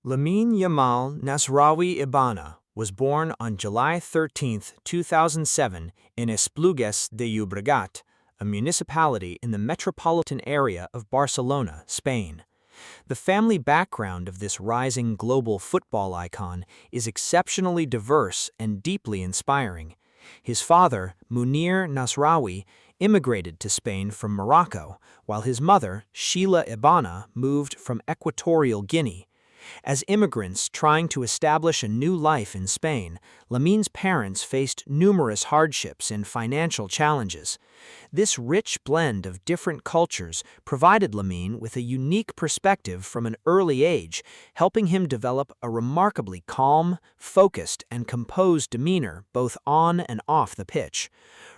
Lamine Yamal Nasrawi Ibana was born on July 13, 2007 in Esplugues de Llobregat, a municipality in the metropolitan area of Barcelona, Spain. The family background of this rising global football icon is exceptionally diverse and deeply inspiring. His father, Munir Nasrawi, immigrated to Spain from Morocco, while his mother, Sheila Ibana, moved from Equatorial Guinea. As immigrants trying to establish a new life in Spain, Lamine's parents faced numerous hardships and financial challenges. This rich blend of different cultures provided Lamine with a unique perspective from an early age, helping him develop a remarkably calm, focused, and composed demeanor both on and off the pitch.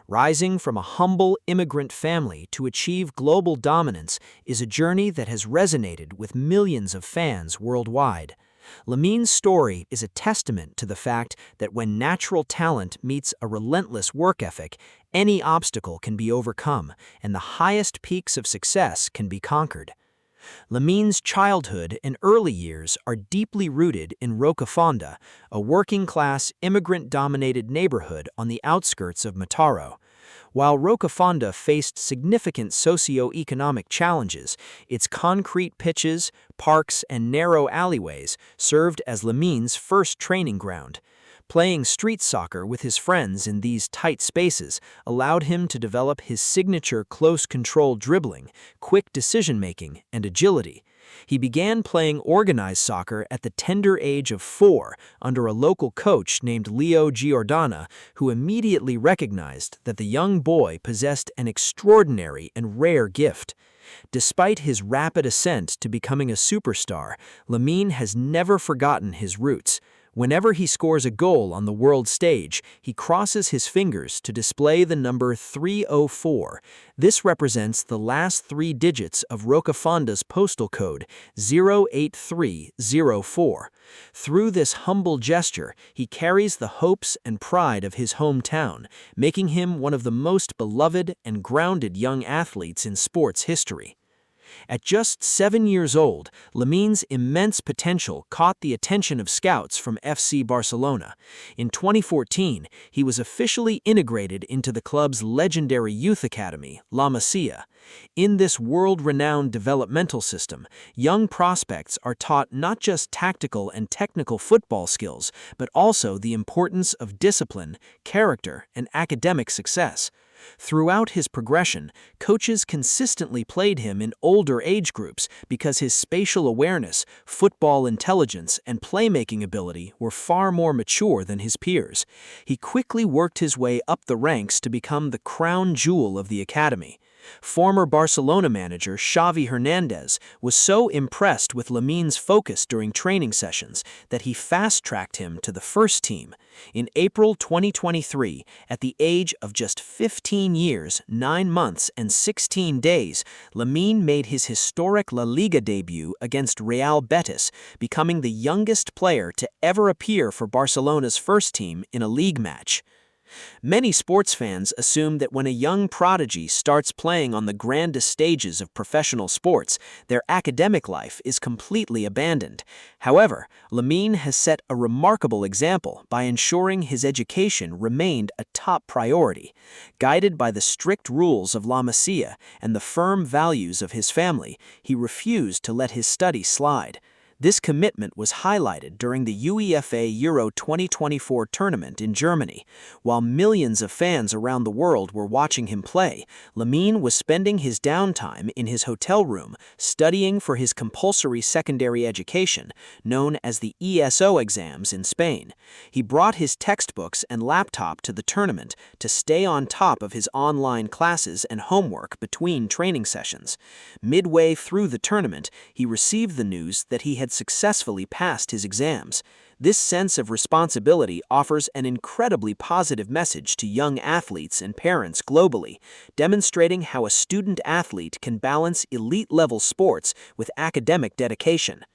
Rising from a humble immigrant family to achieve global dominance is a journey that has resonated with millions of fans worldwide. Lamine's story is a testament to the fact that when natural talent meets a relentless work ethic, any obstacle can be overcome and the highest peaks of success can be conquered. Lamine's childhood and early years are deeply rooted in Rocafonda, a working-class, immigrant-dominated neighborhood on the outskirts of Mataró. While Rocafonda faced significant socio-economic challenges, its concrete pitches, parks, and narrow alleyways served as Lamine's first training ground. Playing street soccer with his friends in these tight spaces allowed him to develop his signature close-control dribbling, quick decision-making, and agility. He began playing organized soccer at the tender age of 4 under a local coach named Leo Giordana, who immediately recognized that the young boy possessed an extraordinary and rare gift. Despite his rapid ascent to becoming a superstar, Lamine has never forgotten his roots. Whenever he scores a goal on the world stage, he crosses his fingers to display the number 304. This represents the last 3 digits of Rocafonda's postal code, 08304. Through this humble gesture, he carries the hopes and pride of his hometown, making him one of the most beloved and grounded young athletes in sports history. At just 7 years old, Lamine's immense potential caught the attention of scouts from FC Barcelona. In 2014, he was officially integrated into the club's legendary youth academy, La Masia. In this world-renowned developmental system, young prospects are taught not just tactical and technical football skills, but also the importance of discipline, character, and academic success. Throughout his progression, coaches consistently played him in older age groups because his spatial awareness, football intelligence, and playmaking ability were far more mature than his peers. He quickly worked his way up the ranks to become the crown jewel of the academy. Former Barcelona manager Xavi Hernandez was so impressed with Lamine's focus during training sessions that he fast-tracked him to the first team. In April 2023, at the age of just 15 years, 9 months, and 16 days, Lamine made his historic La Liga debut against Real Betis, becoming the youngest player to ever appear for Barcelona's first team in a league match. Many sports fans assume that when a young prodigy starts playing on the grandest stages of professional sports, their academic life is completely abandoned. However, Lamine has set a remarkable example by ensuring his education remained a top priority. Guided by the strict rules of La Masia and the firm values of his family, he refused to let his studies slide. This commitment was highlighted during the UEFA Euro 2024 tournament in Germany. While millions of fans around the world were watching him play, Lamine was spending his downtime in his hotel room studying for his compulsory secondary education, known as the ESO exams in Spain. He brought his textbooks and laptop to the tournament to stay on top of his online classes and homework between training sessions. Midway through the tournament, he received the news that he had successfully passed his exams. This sense of responsibility offers an incredibly positive message to young athletes and parents globally, demonstrating how a student athlete can balance elite-level sports with academic dedication.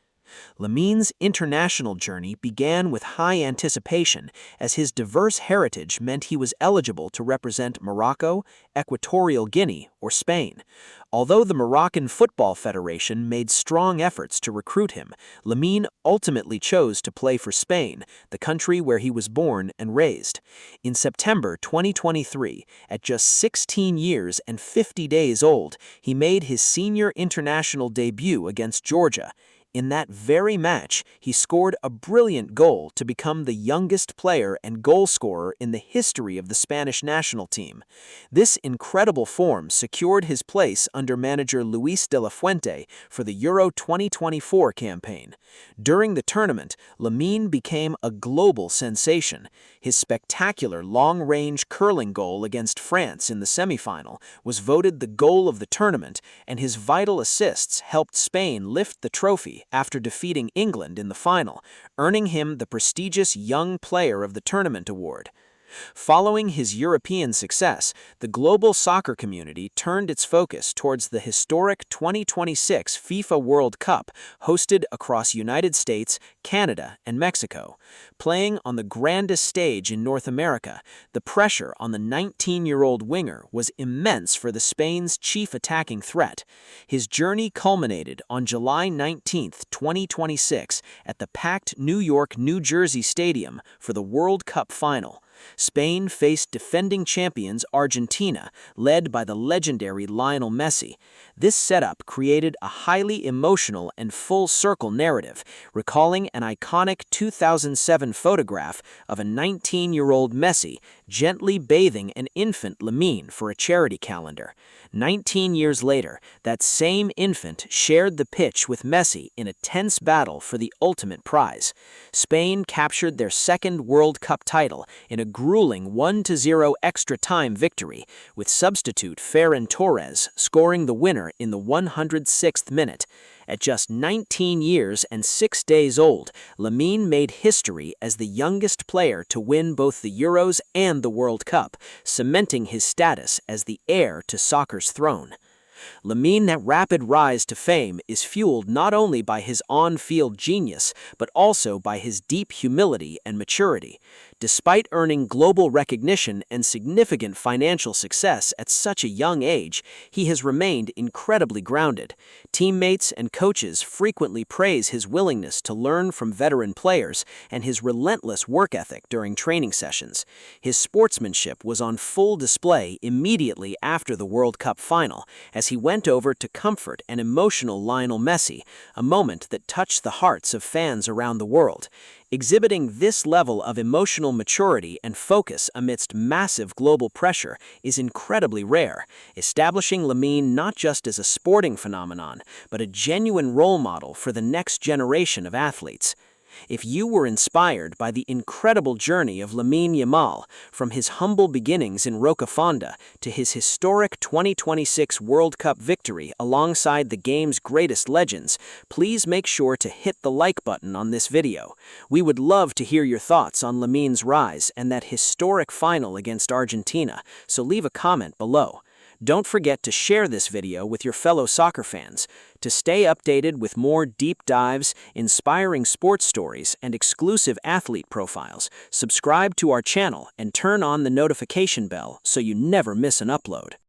Lamine's international journey began with high anticipation, as his diverse heritage meant he was eligible to represent Morocco, Equatorial Guinea, or Spain. Although the Moroccan Football Federation made strong efforts to recruit him, Lamine ultimately chose to play for Spain, the country where he was born and raised. In September 2023, at just 16 years and 50 days old, he made his senior international debut against Georgia. In that very match, he scored a brilliant goal to become the youngest player and goal scorer in the history of the Spanish national team. This incredible form secured his place under manager Luis de la Fuente for the Euro 2024 campaign. During the tournament, Lamine became a global sensation. His spectacular long-range curling goal against France in the semifinal was voted the goal of the tournament, and his vital assists helped Spain lift the trophy after defeating England in the final, earning him the prestigious Young Player of the Tournament award. Following his European success, the global soccer community turned its focus towards the historic 2026 FIFA World Cup hosted across United States, Canada, and Mexico. Playing on the grandest stage in North America, the pressure on the 19-year-old winger was immense for the Spain's chief attacking threat. His journey culminated on July 19, 2026, at the packed New York-New Jersey Stadium for the World Cup final. Spain faced defending champions Argentina, led by the legendary Lionel Messi. This setup created a highly emotional and full-circle narrative, recalling an iconic 2007 photograph of a 19-year-old Messi gently bathing an infant Lamine for a charity calendar. 19 years later, that same infant shared the pitch with Messi in a tense battle for the ultimate prize. Spain captured their second World Cup title in a grueling 1-0 extra-time victory, with substitute Ferran Torres scoring the winner in the 106th minute. At just 19 years and 6 days old, Lamine made history as the youngest player to win both the Euros and the World Cup, cementing his status as the heir to soccer's throne. Lamine's rapid rise to fame is fueled not only by his on-field genius, but also by his deep humility and maturity. Despite earning global recognition and significant financial success at such a young age, he has remained incredibly grounded. Teammates and coaches frequently praise his willingness to learn from veteran players and his relentless work ethic during training sessions. His sportsmanship was on full display immediately after the World Cup final, as he went over to comfort an emotional Lionel Messi, a moment that touched the hearts of fans around the world. Exhibiting this level of emotional maturity and focus amidst massive global pressure is incredibly rare, establishing Lamine not just as a sporting phenomenon, but a genuine role model for the next generation of athletes. If you were inspired by the incredible journey of Lamine Yamal, from his humble beginnings in Rocafonda to his historic 2026 World Cup victory alongside the game's greatest legends, please make sure to hit the like button on this video. We would love to hear your thoughts on Lamine's rise and that historic final against Argentina, so leave a comment below. Don't forget to share this video with your fellow soccer fans. To stay updated with more deep dives, inspiring sports stories, and exclusive athlete profiles, subscribe to our channel and turn on the notification bell so you never miss an upload.